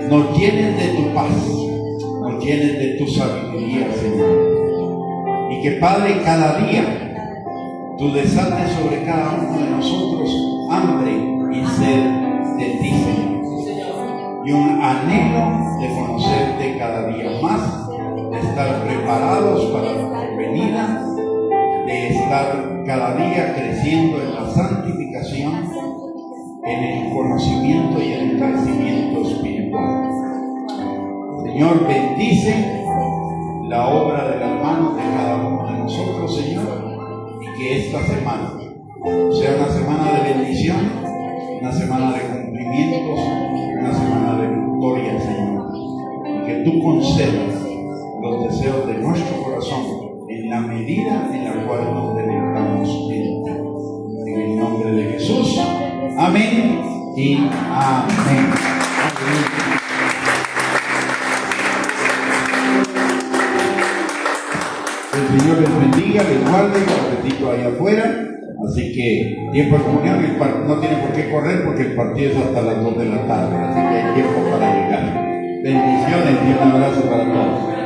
Nos llenes de tu paz, nos llenes de tu sabiduría, Señor. Y que, Padre, cada día tú desates sobre cada uno de nosotros hambre y sed de ti, Señor. Y un anhelo de conocerte cada día más, de estar preparados para tu venida, de estar cada día creciendo en la santificación, en el conocimiento y en el crecimiento espiritual. Señor, bendice la obra de las manos de cada uno de nosotros, Señor, y que esta semana sea una semana de bendición, una semana de cumplimientos, una semana de victoria, Señor, y que tú concedas los deseos de nuestro corazón en la medida en la cual nos deleitamos en ti. En el nombre de Jesús, amén y amén. El Señor les bendiga, les guarde, un ratito allá afuera. Así que tiempo de comunión, no tiene por qué correr porque el partido es hasta las 2 de la tarde, así que hay tiempo para llegar. Bendiciones y un abrazo para todos.